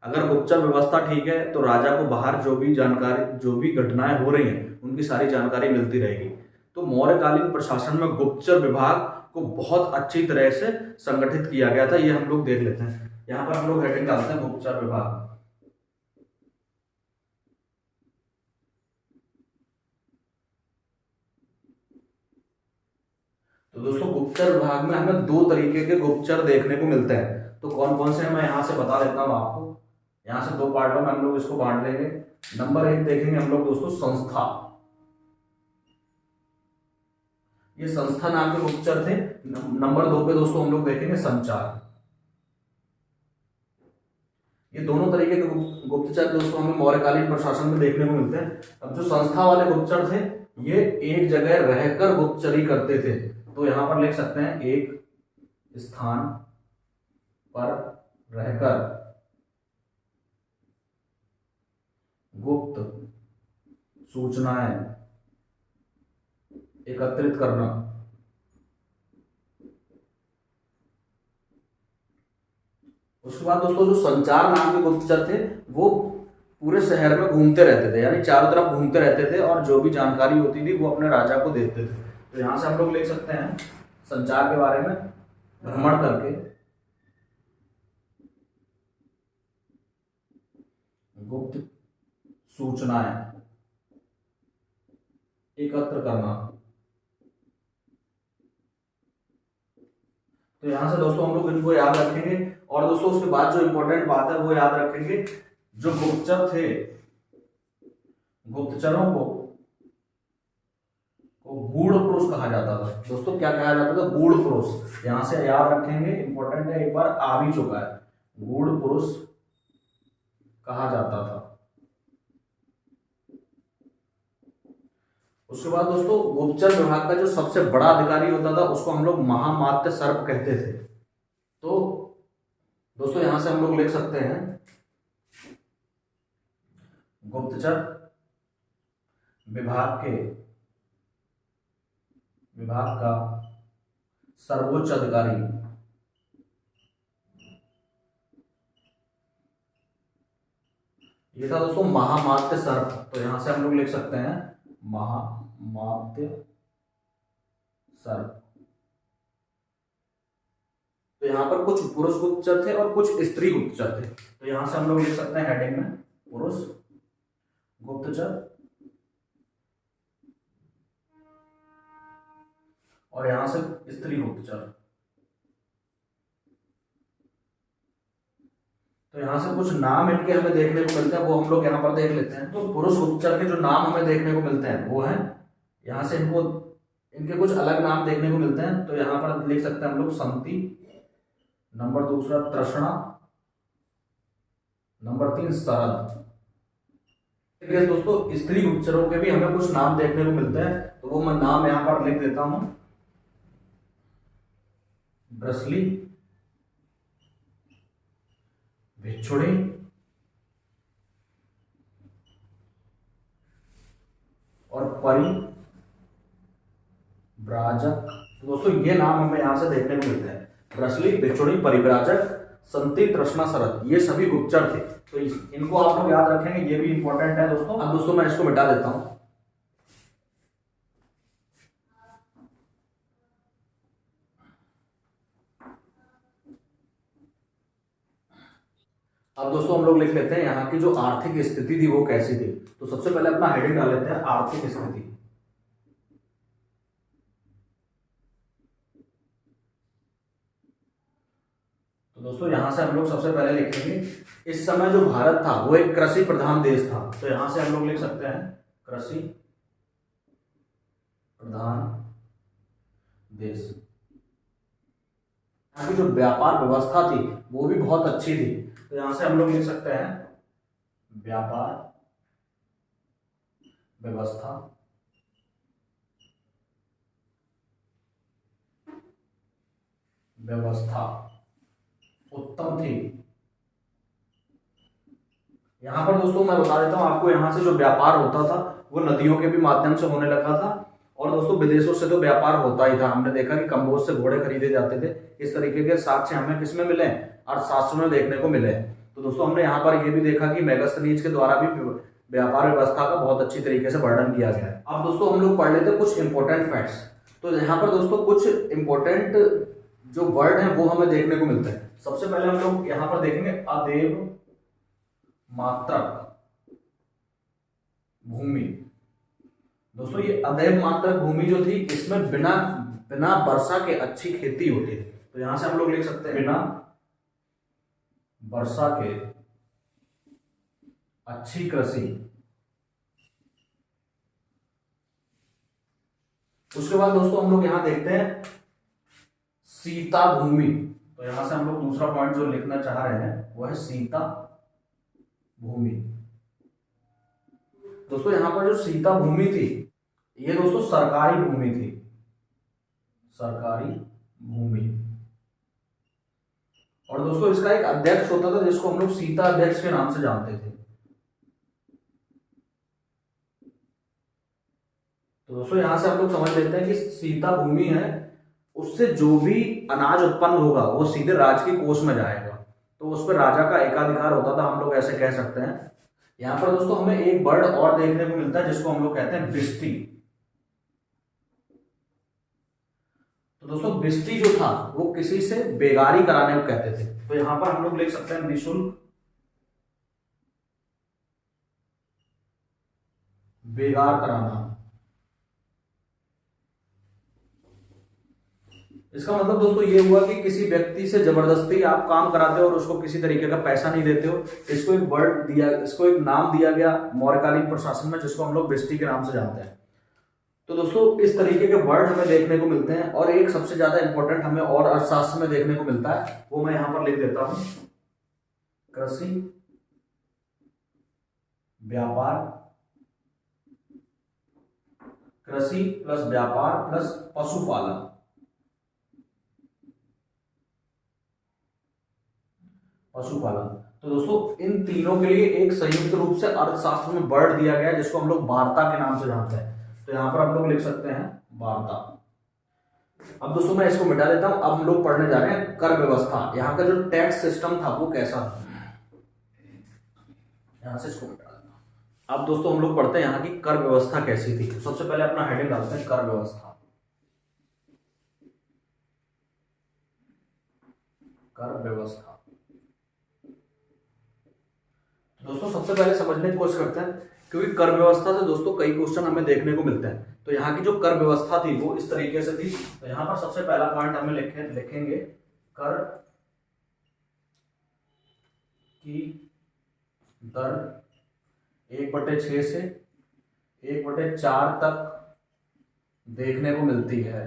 [SPEAKER 1] अगर गुप्तचर व्यवस्था ठीक है तो राजा को बाहर जो भी जानकारी, जो भी घटनाएं हो रही हैं उनकी सारी जानकारी मिलती रहेगी। तो मौर्यकालीन प्रशासन में गुप्तचर विभाग को बहुत अच्छी तरह से संगठित किया गया था। ये हम लोग देख लेते हैं। यहाँ पर हम लोग हेडिंग डालते हैं गुप्तचर विभाग। तो दोस्तों गुप्तचर विभाग में हमें 2 तरीके के गुप्तचर देखने को मिलते हैं। तो कौन कौन से हैं मैं यहाँ से बता देता हूँ आपको। यहाँ से 2 पार्टों में हम लोग इसको बांट लेंगे। नंबर 1 देखेंगे हम लोग दोस्तों संस्था। ये संस्था नाम के गुप्तचर थे। नंबर 2 पे दोस्तों हम लोग देखेंगे संचार। ये दोनों तरीके के गुप्तचर दोस्तों हमें मौर्यकालीन प्रशासन में देखने को मिलते हैं। अब जो संस्था वाले गुप्तचर थे ये एक जगह रहकर गुप्तचरी करते थे। तो यहां पर लिख सकते हैं एक स्थान पर रहकर गुप्त सूचनाएं एकत्रित करना। उसके बाद दोस्तों जो संचार नाम के गुप्तचर थे वो पूरे शहर में घूमते रहते थे, यानी चारों तरफ घूमते रहते थे और जो भी जानकारी होती थी वो अपने राजा को देते थे। तो यहाँ से हम लोग लिख सकते हैं संचार के बारे में भ्रमण करके गुप्त सूचनाएं एकत्र करना। तो यहां से दोस्तों हम लोग इनको याद रखेंगे। और दोस्तों उसके बाद जो इंपॉर्टेंट बात है वो याद रखेंगे, जो गुप्तचर थे, गुप्तचरों को गूढ़ पुरुष कहा जाता था। दोस्तों क्या कहा जाता था? गूढ़ पुरुष। यहां से याद रखेंगे, इंपॉर्टेंट है, एक बार आ भी चुका है, गूढ़ पुरुष कहा जाता था। उसके बाद दोस्तों गुप्तचर विभाग का जो सबसे बड़ा अधिकारी होता था उसको हम लोग महामात्य सर्प कहते थे। तो दोस्तों यहां से हम लोग लिख सकते हैं गुप्तचर विभाग का सर्वोच्च अधिकारी ये था दोस्तों महामात्य सर्प। तो यहां से हम लोग लिख सकते हैं महामात्य सर्प। तो यहाँ पर कुछ पुरुष गुप्तचर थे और कुछ स्त्री गुप्तचर थे। तो यहां से हम लोग लिख सकते हैं हेडिंग में पुरुष गुप्तचर और यहां से स्त्री गुप्तचर। तो यहाँ से कुछ नाम इनके हमें देखने को मिलते हैं, वो हम लोग यहाँ पर देख लेते हैं। तो पुरुष गुप्तचर के जो नाम हमें देखने को मिलते हैं वो हैं, यहाँ से इनके कुछ अलग नाम देखने को मिलते हैं। तो यहाँ पर लिख सकते हैं हम लोग संति, नंबर 2 तृष्णा, नंबर 3 शरद। ठीक है दोस्तों, स्त्री गुप्तचरों के भी हमें कुछ नाम देखने को मिलते हैं, तो वो मैं नाम यहाँ पर लिख देता हूं। ब्रसली, भिक्षुणी और परिव्राजक। तो दोस्तों ये नाम हमें यहां से देखने को मिलते हैं, ब्रसली, भिक्षुणी, परिव्राजक, संति, तृष्णा, शरद, ये सभी गुप्तचर थे। तो इनको आप लोग याद रखेंगे, ये भी इंपॉर्टेंट है दोस्तों। अब दोस्तों मैं इसको मिटा देता हूं। अब दोस्तों हम लोग लिख लेते हैं यहाँ की जो आर्थिक स्थिति थी वो कैसी थी। तो सबसे पहले अपना हेडिंग डाल लेते हैं आर्थिक स्थिति। तो दोस्तों यहां से हम लोग सबसे पहले लिखेंगे, इस समय जो भारत था वो एक कृषि प्रधान देश था। तो यहां से हम लोग लिख सकते हैं कृषि प्रधान देश। यहाँ की जो व्यापार व्यवस्था थी वो भी बहुत अच्छी थी। तो यहां से हम लोग लिख सकते हैं व्यापार व्यवस्था उत्तम थी। यहां पर दोस्तों मैं बता देता हूं आपको, यहां से जो व्यापार होता था वो नदियों के भी माध्यम से होने लगा था। और दोस्तों विदेशों से तो व्यापार होता ही था। हमने देखा कि कंबोज से घोड़े खरीदे जाते थे। इस तरीके के साक्ष्य हमें किसमें मिले? अर्थशास्त्र में देखने को मिले। तो दोस्तों हमने यहाँ पर यह भी देखा कि मेगास्थनीज के द्वारा भी व्यापार व्यवस्था का बहुत अच्छी तरीके से वर्णन किया गया है। अब दोस्तों हम लोग पढ़ लेते कुछ इंपॉर्टेंट फैक्ट्स। तो यहाँ पर दोस्तों कुछ इंपॉर्टेंट जो वर्ड है वो हमें देखने को मिलते हैं। सबसे पहले हम लोग यहाँ पर देखेंगे अदेव मात्रक भूमि। दोस्तों ये अदेव मात्रक भूमि जो थी, इसमें बिना वर्षा के अच्छी खेती होती थी। तो यहां से हम लोग लिख सकते हैं बिना वर्षा के अच्छी कृषि। उसके बाद दोस्तों हम लोग यहां देखते हैं सीता भूमि। तो यहां से हम लोग दूसरा पॉइंट जो लिखना चाह रहे हैं वो है सीता भूमि। दोस्तों यहां पर जो सीता भूमि थी ये दोस्तों सरकारी भूमि थी, सरकारी भूमि। और दोस्तों इसका एक अध्यक्ष होता था जिसको हम लोग सीता अध्यक्ष के नाम से जानते थे। तो दोस्तों यहां से हम लोग समझ लेते हैं कि सीता भूमि है, उससे जो भी अनाज उत्पन्न होगा वो सीधे राज्य के कोष में जाएगा। तो उस पर राजा का एकाधिकार होता था, हम लोग ऐसे कह सकते हैं। यहाँ पर दोस्तों हमें एक बर्ड और देखने को मिलता है जिसको हम लोग कहते हैं बिस्टी। तो दोस्तों बिस्टी जो था वो किसी से बेगारी कराने को कहते थे, तो यहां पर हम लोग लिख सकते हैं निःशुल्क बेगार कराना। इसका मतलब दोस्तों ये हुआ कि किसी व्यक्ति से जबरदस्ती आप काम कराते हो और उसको किसी तरीके का पैसा नहीं देते हो। इसको एक वर्ड दिया, इसको एक नाम दिया गया मौर्यकालीन प्रशासन में, जिसको हम लोग बिस्टी के नाम से जानते हैं। तो दोस्तों इस तरीके के वर्ड हमें देखने को मिलते हैं, और एक सबसे ज्यादा इंपॉर्टेंट हमें और अर्थशास्त्र में देखने को मिलता है, वो मैं यहां पर लिख देता हूं, कृषि व्यापार, कृषि प्लस व्यापार प्लस पशुपालन। पशुपालन। तो दोस्तों इन तीनों के लिए एक संयुक्त रूप से अर्थशास्त्र में वर्ड दिया गया है जिसको हम लोग वार्ता के नाम से जानते हैं। तो यहां पर हम लोग लिख सकते हैं वार्ता। अब दोस्तों मैं इसको मिटा देता हूं। अब हम लोग पढ़ने जा रहे हैं कर व्यवस्था। यहाँ का जो टैक्स सिस्टम था वो कैसा था, यहां से इसको मिटा देता हूं। अब दोस्तों हम लोग पढ़ते हैं यहाँ की कर व्यवस्था कैसी थी। सबसे पहले अपना हेडिंग डालते हैं कर व्यवस्था। कर व्यवस्था। दोस्तों सबसे पहले समझने की कोशिश करते हैं, क्योंकि कर व्यवस्था से दोस्तों कई क्वेश्चन हमें देखने को मिलते हैं। तो यहाँ की जो कर व्यवस्था थी वो इस तरीके से थी। तो यहाँ पर सबसे पहला पॉइंट हमें लिखेंगे कर की दर 1/6 से 1/4 तक देखने को मिलती है।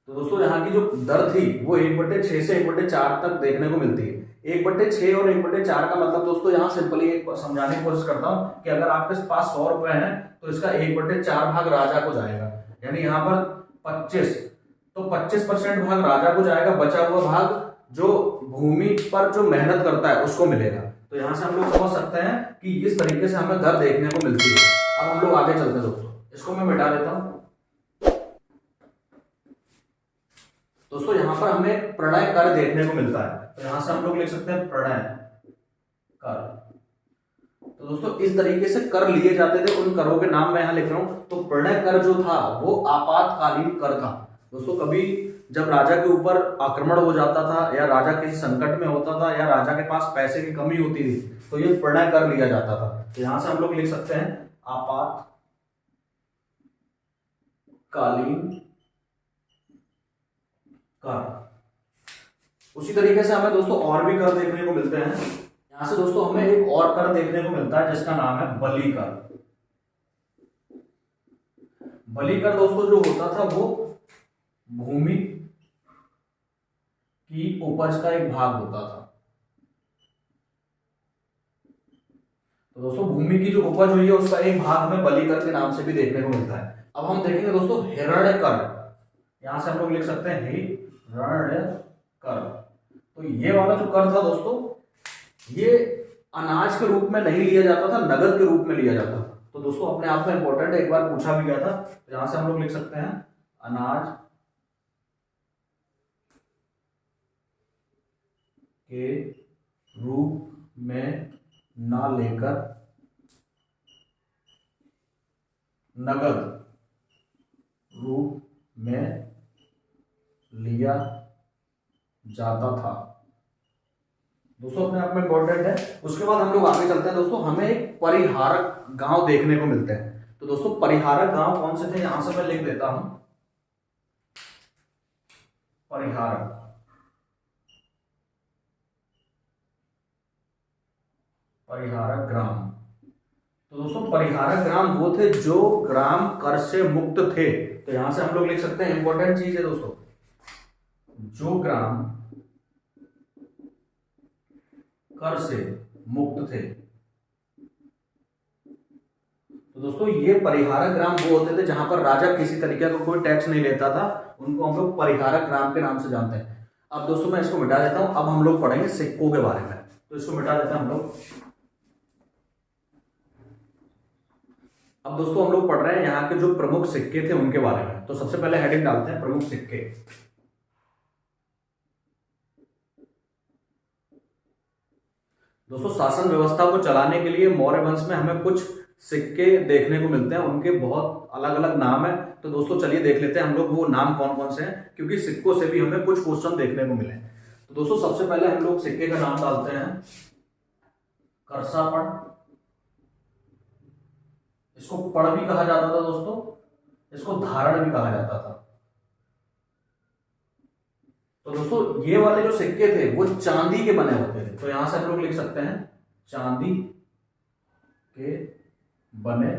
[SPEAKER 1] तो दोस्तों यहाँ की जो दर थी वो 1/6 से 1/4 तक देखने को मिलती है। 1/6 और 1/4 का मतलब दोस्तों यहाँ सिंपली एक समझाने की कोशिश करता हूँ कि अगर आपके पास 100 रुपए हैं तो इसका 1/4 भाग राजा को जाएगा, यानी यहाँ पर 25, तो 25% भाग राजा को जाएगा, बचा हुआ भाग जो भूमि पर जो मेहनत करता है उसको मिलेगा। तो यहाँ से हम लोग समझ सकते हैं कि इस तरीके से हमें दर देखने को मिलती है। अब हम लोग आगे चलते हैं दोस्तों, इसको मैं मिटा देता हूँ। दोस्तों यहाँ पर हमें प्रणय कर देखने को मिलता है, तो यहां से हम लोग लिख सकते हैं प्रणय कर। तो दोस्तों इस तरीके से कर लिए जाते थे, उन करों के नाम मैं यहां लिख रहा हूं। तो प्रणय कर जो था वो आपातकालीन कर था। दोस्तों कभी जब राजा के ऊपर आक्रमण हो जाता था या राजा किसी संकट में होता था या राजा के पास पैसे की कमी होती थी तो ये प्रणय कर लिया जाता था। तो यहां से हम लोग लिख सकते हैं आपातकालीन कर। उसी तरीके से हमें दोस्तों और भी कर देखने को मिलते हैं। यहां से दोस्तों हमें एक और कर देखने को मिलता है जिसका नाम है बलि कर। बलि कर दोस्तों जो होता था वो भूमि की उपज का एक भाग होता था। तो दोस्तों भूमि की जो उपज हुई है उसका एक भाग हमें बलि कर के नाम से भी देखने को मिलता है। अब हम देखेंगे दोस्तों हिरण्य कर। यहां से हम लोग लिख सकते हैं हिरण्य कर। तो ये वाला जो कर था दोस्तों ये अनाज के रूप में नहीं लिया जाता था, नगद के रूप में लिया जाता था। तो दोस्तों अपने आप में इंपॉर्टेंट है, एक बार पूछा भी गया था। तो यहां से हम लोग लिख सकते हैं अनाज के रूप में ना लेकर नगद रूप में लिया जाता था। दोस्तों अपने आप में इंपॉर्टेंट है। उसके बाद हम लोग आगे चलते हैं दोस्तों, हमें एक परिहारक गांव देखने को मिलते हैं। तो दोस्तों परिहारक गांव कौन से थे, यहां से मैं लिख देता हूं परिहारक। परिहारक ग्राम। तो दोस्तों परिहारक ग्राम वो थे जो ग्राम कर से मुक्त थे। तो यहां से हम लोग लिख सकते हैं, इंपॉर्टेंट चीज है दोस्तों, जो ग्राम कर से मुक्त थे। तो दोस्तों ये परिहारक ग्राम वो होते थे जहां पर राजा किसी तरीके का कोई टैक्स नहीं लेता था, उनको हम लोग परिहारक ग्राम के नाम से जानते हैं। अब दोस्तों मैं इसको मिटा देता हूं। अब हम लोग पढ़ेंगे सिक्कों के बारे में, तो इसको मिटा देते हैं हम लोग। अब दोस्तों हम लोग पढ़ रहे हैं यहाँ के जो प्रमुख सिक्के थे उनके बारे में। तो सबसे पहले हेडिंग डालते हैं प्रमुख सिक्के। दोस्तों शासन व्यवस्था को चलाने के लिए मौर्य वंश में हमें कुछ सिक्के देखने को मिलते हैं, उनके बहुत अलग अलग नाम है। तो दोस्तों चलिए देख लेते हैं हम लोग वो नाम कौन कौन से हैं, क्योंकि सिक्कों से भी हमें कुछ क्वेश्चन देखने को मिले। तो दोस्तों सबसे पहले हम लोग सिक्के का नाम डालते हैं करसापड़। इसको पड़ भी कहा जाता था दोस्तों, इसको धारण भी कहा जाता था। तो दोस्तों ये वाले जो सिक्के थे वो चांदी के बने होते थे। तो यहां से हम लोग लिख सकते हैं चांदी के बने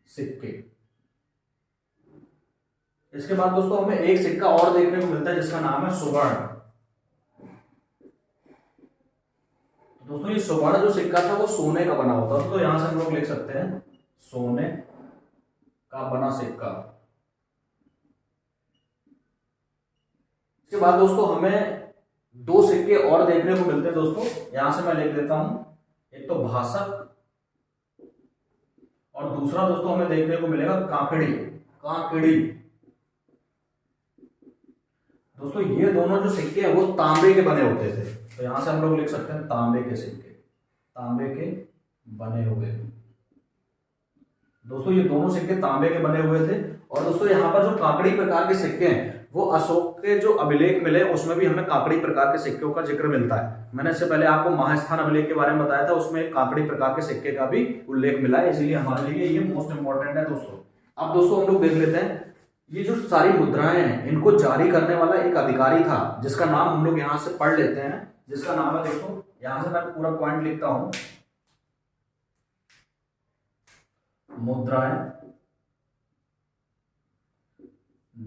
[SPEAKER 1] सिक्के। इसके बाद दोस्तों हमें एक सिक्का और देखने को मिलता है जिसका नाम है सुवर्ण। दोस्तों ये सुवर्ण जो सिक्का था वो सोने का बना होता था। तो यहां से हम लोग लिख सकते हैं सोने का बना सिक्का। इसके बाद दोस्तों हमें दो सिक्के और देखने को मिलते हैं दोस्तों। यहां से मैं लिख देता हूं, एक तो भासक और दूसरा दोस्तों हमें देखने को मिलेगा काकड़ी। काकड़ी दोस्तों ये दोनों जो सिक्के हैं वो तांबे के बने होते थे। तो यहां से हम लोग लिख सकते हैं तांबे के सिक्के, तांबे के बने हुए। दोस्तों ये दोनों सिक्के तांबे के बने हुए थे। और दोस्तों यहाँ पर जो काकड़ी प्रकार के सिक्के हैं वो अशोक के जो अभिलेख मिले उसमें भी हमें काकड़ी प्रकार के सिक्कों का जिक्र मिलता है। मैंने इससे पहले आपको महास्थान अभिलेख के बारे में बताया था, उसमें एक काकड़ी प्रकार के सिक्के का भी उल्लेख मिला है, इसलिए हमारे लिए ये मोस्ट इंपॉर्टेंट है दोस्तों। अब दोस्तों हम लोग देख लेते हैं ये जो सारी मुद्राएं हैं इनको जारी करने वाला एक अधिकारी था जिसका नाम हम लोग यहाँ से पढ़ लेते हैं, जिसका नाम है दोस्तों, यहां से मैं पूरा पॉइंट लिखता हूं, मुद्राएं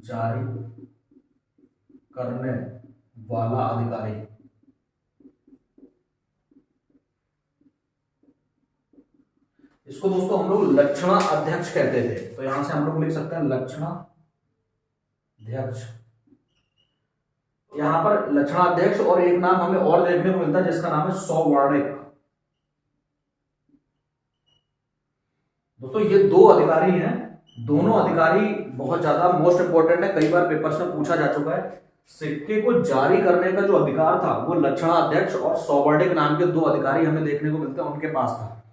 [SPEAKER 1] जारी करने वाला अधिकारी। इसको दोस्तों हम लोग लक्षणा अध्यक्ष कहते थे। तो यहां से हम लोग लिख सकते हैं लक्षणा अध्यक्ष। यहां पर लक्षणा अध्यक्ष और एक नाम हमें और देखने को मिलता है जिसका नाम है सौवर्णिक। दोस्तों ये दो अधिकारी हैं, दोनों अधिकारी बहुत ज्यादा मोस्ट इंपोर्टेंट है, कई बार पेपर्स में पूछा जा चुका है। सिक्के को जारी करने का जो अधिकार था वो लक्षणा अध्यक्ष और सौवर्णिक नाम के दो अधिकारी हमें देखने को मिलते हैं, उनके पास था।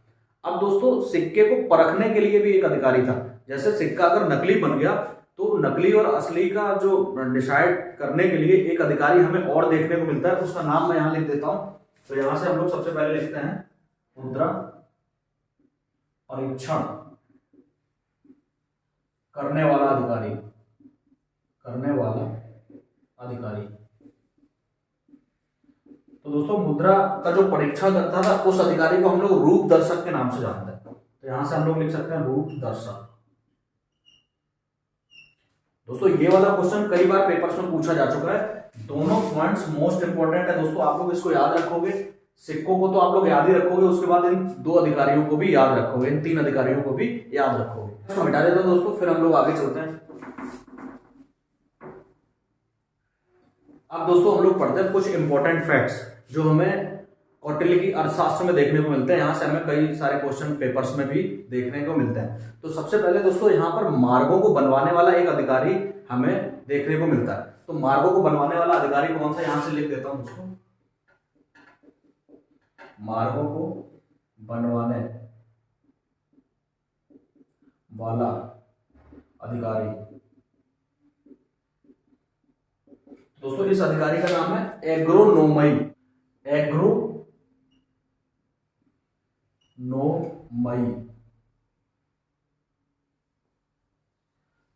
[SPEAKER 1] अब दोस्तों सिक्के को परखने के लिए भी एक अधिकारी था। जैसे सिक्का अगर नकली बन गया तो नकली और असली का जो डिसाइड करने के लिए एक अधिकारी हमें और देखने को मिलता है, उसका नाम मैं यहां लिख देता हूं। तो यहां से हम लोग सबसे पहले लिखते हैं मुद्रा परीक्षण करने वाला अधिकारी, करने वाला अधिकारी। तो दोस्तों मुद्रा का जो परीक्षण करता था उस अधिकारी को हम लोग रूप दर्शक के नाम से जानते हैं। तो यहां से हम लोग लिख सकते हैं रूप दर्शक। दोस्तों ये वाला क्वेश्चन कई बार पेपर्स में पूछा जा चुका है, दोनों पॉइंट्स मोस्ट इंपोर्टेंट है दोस्तों। आप लोग इसको याद रखोगे, सिक्कों को तो आप लोग याद ही रखोगे, उसके बाद इन दो अधिकारियों को भी याद रखोगे, इन तीन अधिकारियों को भी याद रखोगे। इसको मिटा देते हैं दोस्तों, फिर हम लोग आगे चलते हैं। अब दोस्तों हम लोग पढ़ते हैं कुछ इंपॉर्टेंट फैक्ट्स जो हमें कौटिल्य की अर्थशास्त्र में देखने को मिलते हैं। यहां से हमें कई सारे क्वेश्चन पेपर्स में भी देखने को मिलते हैं। तो सबसे पहले दोस्तों यहाँ पर मार्गों को बनवाने वाला एक अधिकारी हमें देखने को मिलता है। तो मार्गों को बनवाने वाला अधिकारी कौन सा, यहां से लिख देता हूं दोस्तों, मार्गों को बनवाने वाला अधिकारी। दोस्तों इस अधिकारी का नाम है एग्रोनोमई, एग्रोनोमई।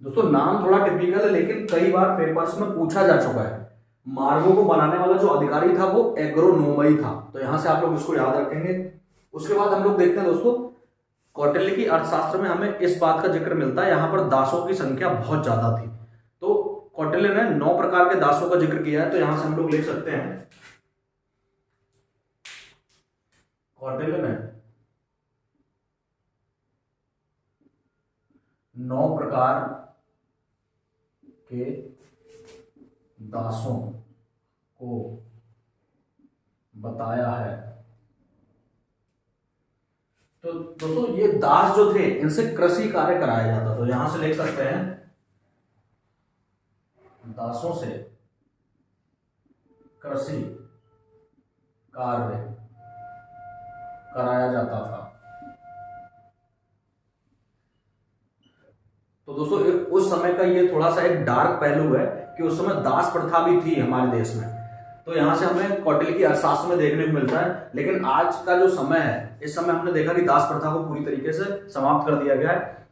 [SPEAKER 1] दोस्तों नाम थोड़ा टिपिकल है लेकिन कई बार पेपर्स में पूछा जा चुका है। मार्गों को बनाने वाला जो अधिकारी था वो एग्रोनोमई था। तो यहां से आप लोग इसको याद रखेंगे। उसके बाद हम लोग देखते हैं दोस्तों कौटिल्य की अर्थशास्त्र में हमें इस बात का जिक्र मिलता है, यहां पर दासों की संख्या बहुत ज्यादा थी। तो कौटिल्य ने 9 प्रकार के दासों का जिक्र किया है। तो यहां से हम लोग लिख सकते हैं कौटिल्य ने 9 प्रकार के दासों को बताया है। तो दोस्तों ये दास जो थे इनसे कृषि कार्य कराया जाता, तो यहां से लिख सकते हैं दासों से कृषि कार्य कराया जाता था। तो दोस्तों उस समय का ये थोड़ा सा एक डार्क पहलू है कि उस समय दास प्रथा भी थी हमारे देश में। तो यहाँ से हमें कौटिल्य की अर्थशास्त्र में देखने को मिलता है। लेकिन आज का जो समय है, इस समय हमने देखा कि दास प्रथा को पूरी तरीके से समाप्त कर दिया गया है।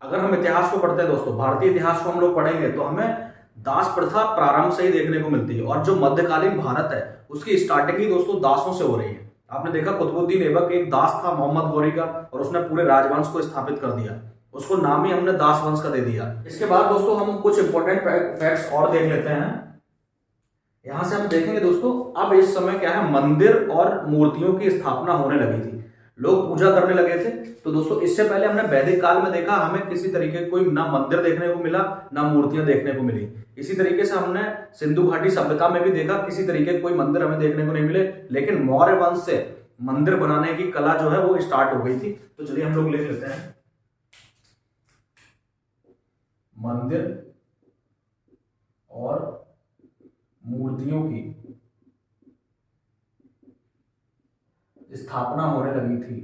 [SPEAKER 1] अगर हम इतिहास को पढ़ते हैं दोस्तों, भारतीय इतिहास को हम लोग पढ़ेंगे तो हमें दास प्रथा प्रारंभ से ही देखने को मिलती है, और जो मध्यकालीन भारत है उसकी स्टार्टिंग ही दोस्तों दासों से हो रही है। आपने देखा कुतुबुद्दीन ऐबक एक दास था मोहम्मद गौरी का, और उसने पूरे राजवंश को स्थापित कर दिया, उसको नाम ही हमने दास वंश का दे दिया। इसके बाद दोस्तों हम कुछ इंपॉर्टेंट फैक्ट्स और देख लेते हैं। यहां से हम देखेंगे दोस्तों, अब इस समय क्या है, मंदिर और मूर्तियों की स्थापना होने लगी थी, लोग पूजा करने लगे थे। तो दोस्तों इससे पहले हमने वैदिक काल में देखा, हमें किसी तरीके कोई ना मंदिर देखने को मिला ना मूर्तियां देखने को मिली। इसी तरीके से हमने सिंधु घाटी सभ्यता में भी देखा, किसी तरीके कोई मंदिर हमें देखने को नहीं मिले। लेकिन मौर्य वंश से मंदिर बनाने की कला जो है वो स्टार्ट हो गई थी। तो चलिए हम लोग लिख लेते हैं मंदिर और मूर्तियों की स्थापना होने लगी थी।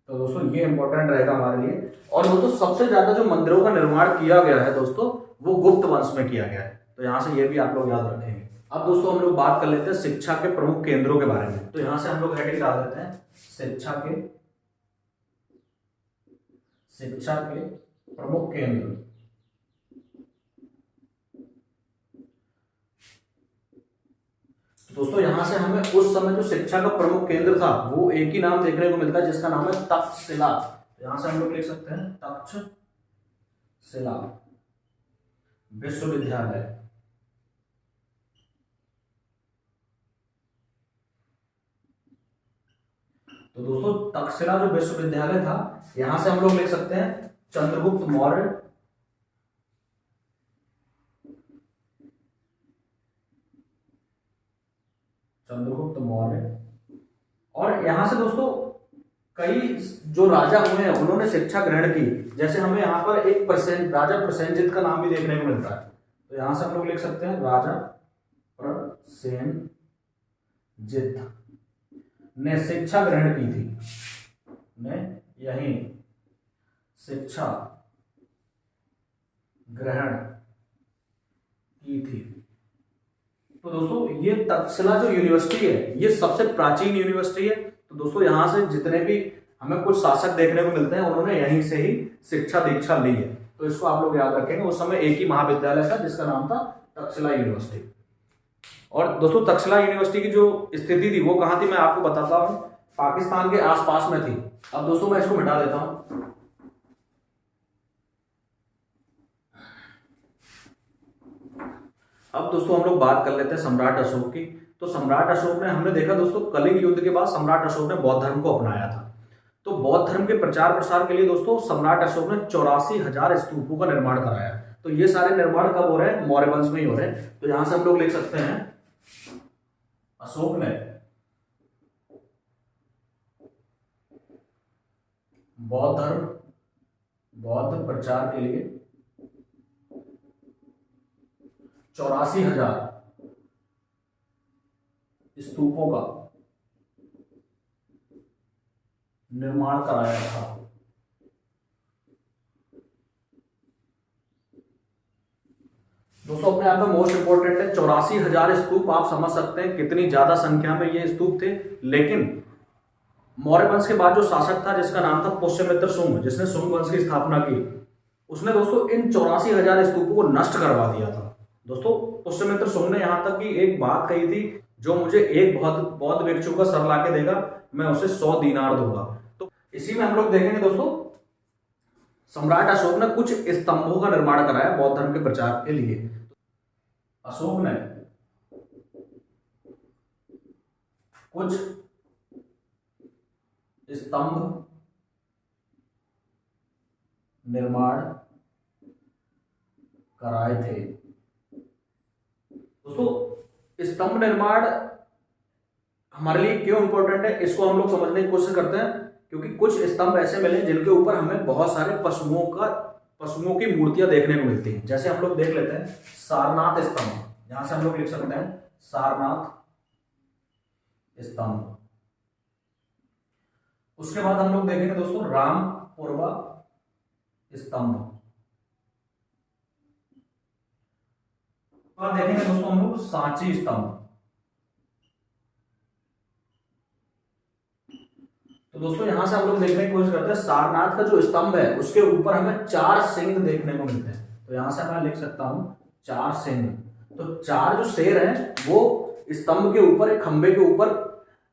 [SPEAKER 1] तो दोस्तों ये इंपॉर्टेंट रहेगा हमारे लिए। और दोस्तों सबसे ज्यादा जो मंदिरों का निर्माण किया गया है दोस्तों, वो गुप्त वंश में किया गया है। तो यहां से ये भी आप लोग याद रखेंगे। अब दोस्तों हम लोग बात कर लेते हैं शिक्षा के प्रमुख केंद्रों के बारे में। तो यहां से हम लोग हेडिंग डाल देते हैं शिक्षा के प्रमुख केंद्र। दोस्तों यहां से हमें उस समय जो शिक्षा का प्रमुख केंद्र था वो एक ही नाम देखने को मिलता है, जिसका नाम है तक्षशिला। यहां से हम लोग लिख सकते हैं तक्षशिला विश्वविद्यालय। तो दोस्तों तक्षशिला जो विश्वविद्यालय था, यहां से हम लोग लिख सकते हैं चंद्रगुप्त मौर्य, और यहां से दोस्तों कई जो राजा हुए हैं उन्होंने शिक्षा ग्रहण की। जैसे हमें यहाँ पर एक राजा प्रसेनजित का नाम भी देखने को मिलता है। तो यहां से हम लोग लिख सकते हैं राजा प्रसेनजित ने शिक्षा ग्रहण की थी, ने यही शिक्षा ग्रहण की थी। तो दोस्तों ये तक्षशिला जो यूनिवर्सिटी है ये सबसे प्राचीन यूनिवर्सिटी है। तो दोस्तों यहाँ से जितने भी हमें कुछ शासक देखने को मिलते हैं उन्होंने यहीं से ही शिक्षा दीक्षा ली है। तो इसको आप लोग याद रखेंगे। उस समय एक ही महाविद्यालय था जिसका नाम था तक्षशिला यूनिवर्सिटी। और दोस्तों तक्षशिला यूनिवर्सिटी की जो स्थिति थी वो कहाँ थी मैं आपको बताता हूँ, पाकिस्तान के आसपास में थी। अब दोस्तों मैं इसको मिटा देता हूँ। अब दोस्तों हम लोग बात कर लेते हैं सम्राट अशोक की। तो सम्राट अशोक ने, हमने देखा दोस्तों कलिंग युद्ध के बाद सम्राट अशोक ने बौद्ध धर्म को अपनाया था। तो बौद्ध धर्म के प्रचार प्रसार के लिए दोस्तों सम्राट अशोक ने 84,000 स्तूपों का निर्माण कराया। तो ये सारे निर्माण कब हो रहे हैं, मौर्य वंश में ही हो रहे हैं। तो यहां से हम लोग लिख सकते हैं अशोक ने बौद्ध प्रचार के लिए 84,000 स्तूपों का निर्माण कराया था। दोस्तों अपने आप में मोस्ट इंपोर्टेंट है 84,000 स्तूप। आप समझ सकते हैं कितनी ज्यादा संख्या में ये स्तूप थे। लेकिन मौर्य वंश के बाद जो शासक था जिसका नाम था पुष्यमित्र शुंग, जिसने शुंग वंश की स्थापना की, उसने दोस्तों इन 84,000 स्तूपों को नष्ट करवा दिया था। दोस्तों पुष्यमित्र शुंग ने यहां तक कि एक बात कही थी, जो मुझे एक बौद्ध भिक्षु का सर लाके देगा मैं उसे 100 दीनार दूंगा। तो इसी में हम लोग देखेंगे दोस्तों सम्राट अशोक ने कुछ स्तंभों का निर्माण कराया बौद्ध धर्म के प्रचार के लिए। अशोक ने कुछ स्तंभ निर्माण कराए थे। दोस्तों स्तंभ निर्माण हमारे लिए क्यों इंपॉर्टेंट है, इसको हम लोग समझने की कोशिश करते हैं। क्योंकि कुछ स्तंभ ऐसे मिले जिनके ऊपर हमें बहुत सारे पशुओं की मूर्तियां देखने को मिलती हैं। जैसे हम लोग देख लेते हैं सारनाथ स्तंभ, यहां से हम लोग लिख सकते हैं सारनाथ स्तंभ। उसके बाद हम लोग देखेंगे दोस्तों रामपुरवा स्तंभ। और देखेंगे दोस्तों हम लोग सांची स्तंभ। तो दोस्तों यहां से हम लोग देखने की कोशिश करते हैं सारनाथ का जो स्तंभ है उसके ऊपर हमें 4 सिंह देखने को मिलते हैं। तो यहां से मैं लिख सकता हूं 4 सिंह। तो 4 जो शेर हैं वो स्तंभ के ऊपर, एक खंबे के ऊपर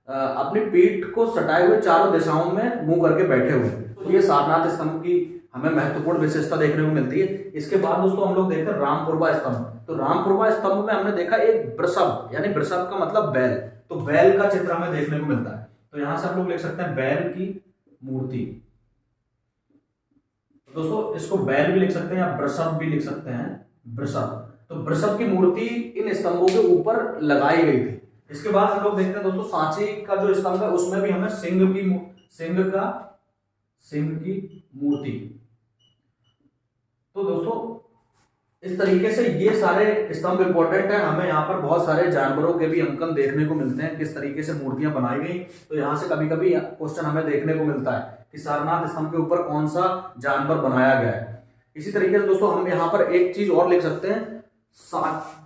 [SPEAKER 1] अपनी पीठ को सटाए हुए चारों दिशाओं में मुंह करके बैठे हुए। तो ये सारनाथ स्तंभ की हमें महत्वपूर्ण विशेषता देखने को मिलती है। इसके बाद दोस्तों हम लोग देखते हैं रामपुरवा स्तंभ। तो रामपुरवा स्तंभ में हमने देखा एक वृषभ, यानी वृषभ का मतलब बैल, तो बैल का चित्र हमें देखने को मिलता है। तो यहां से हम लोग लिख सकते हैं बैल की मूर्ति। तो दोस्तों इसको बैल भी लिख सकते हैं या वृषभ भी लिख सकते हैं, वृषभ। तो वृषभ की मूर्ति इन स्तंभों के ऊपर लगाई गई थी। इसके बाद हम लोग देखते हैं दोस्तों सांची का जो स्तंभ है उसमें भी हमें सिंह की मूर्ति। तो दोस्तों इस तरीके से ये सारे स्तंभ इंपॉर्टेंट है। हमें यहाँ पर बहुत सारे जानवरों के भी अंकन देखने को मिलते हैं, किस तरीके से मूर्तियां बनाई गई। तो यहाँ से कभी कभी क्वेश्चन हमें देखने को मिलता है कि सारनाथ स्तंभ के ऊपर कौन सा जानवर बनाया गया है। इसी तरीके से दोस्तों हम यहाँ पर एक चीज और लिख सकते हैं,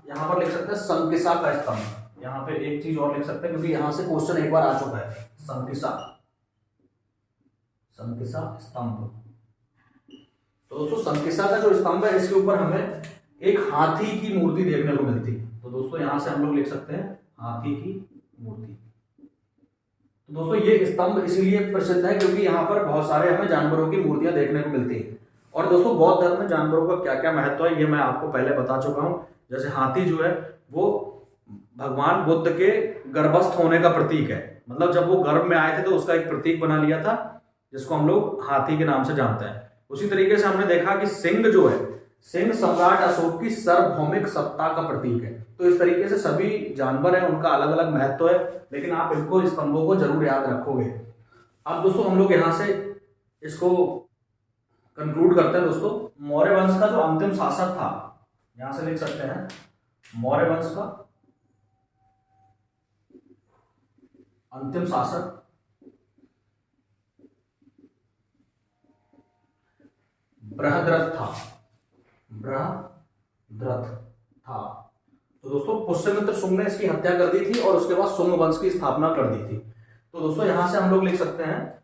[SPEAKER 1] यहाँ पर लिख सकते हैं संकिसा का स्तंभ। यहाँ पे एक चीज और लिख सकते हैं क्योंकि यहाँ से क्वेश्चन एक बार आ चुका है, संकिसा स्तंभ। तो दोस्तों संकिसा का जो स्तंभ है इसके ऊपर हमें एक हाथी की मूर्ति देखने को मिलती है। तो दोस्तों यहां से हम लोग लिख सकते हैं हाथी की मूर्ति। तो दोस्तों ये स्तंभ इसलिए प्रसिद्ध है क्योंकि यहाँ पर बहुत सारे हमें जानवरों की मूर्तियां देखने को मिलती है। और दोस्तों बौद्ध धर्म में जानवरों का क्या क्या महत्व है ये मैं आपको पहले बता चुका हूं। जैसे हाथी जो है वो भगवान बुद्ध के गर्भस्थ होने का प्रतीक है, मतलब जब वो गर्भ में आए थे तो उसका एक प्रतीक बना लिया था जिसको हम लोग हाथी के नाम से जानते हैं। उसी तरीके से हमने देखा कि सिंह जो है, सिंह सम्राट अशोक की सार्वभौमिक सत्ता का प्रतीक है। तो इस तरीके से सभी जानवर हैं, उनका अलग अलग महत्व है, लेकिन आप इनको स्तंभों को जरूर याद रखोगे। अब दोस्तों हम लोग यहां से इसको कंक्लूड करते हैं। दोस्तों मौर्य वंश का जो अंतिम शासक था, यहां से लिख सकते हैं मौर्य वंश का अंतिम शासक बृहद्रथ था। तो दोस्तों पुष्यमित्र शुंग ने इसकी हत्या कर दी थी और उसके बाद शुंग वंश की स्थापना कर दी थी। तो दोस्तों यहां से हम लोग लिख सकते हैं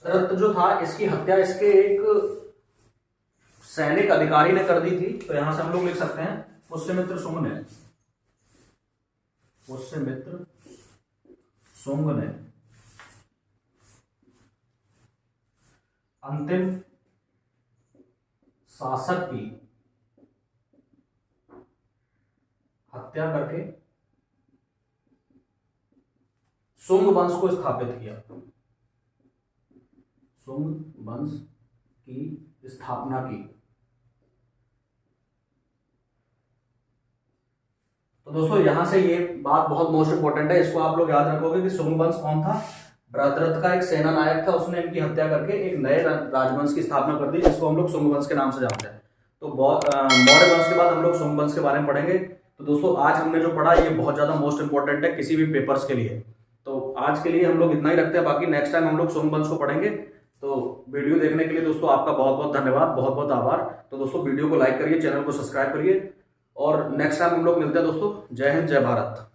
[SPEAKER 1] रथ जो था इसकी हत्या इसके एक सैनिक अधिकारी ने कर दी थी। तो यहां से हम लोग लिख सकते हैं पुष्यमित्र शुंग ने अंतिम शासक की हत्या करके शुंग वंश को स्थापित किया, शुंग वंश की स्थापना की। तो दोस्तों यहां से ये बात बहुत मोस्ट इंपॉर्टेंट है, इसको आप लोग याद रखोगे कि शुंग वंश कौन था, बृहद्रथ का एक सेना नायक था, उसने इनकी हत्या करके एक नए राजवंश की स्थापना कर दी जिसको हम लोग शुंग वंश के नाम से जानते हैं। तो मौर्य वंश के बाद हम लोग शुंग वंश के बारे में पढ़ेंगे। तो दोस्तों आज हमने जो पढ़ा ये बहुत ज्यादा मोस्ट इंपॉर्टेंट है किसी भी पेपर्स के लिए। तो आज के लिए हम लोग इतना ही रखते हैं, बाकी नेक्स्ट टाइम हम लोग शुंग वंश को पढ़ेंगे। तो वीडियो देखने के लिए दोस्तों आपका बहुत बहुत धन्यवाद, बहुत बहुत आभार। तो दोस्तों वीडियो को लाइक करिए, चैनल को सब्सक्राइब करिए और नेक्स्ट टाइम हम लोग मिलते हैं दोस्तों। जय हिंद, जय भारत।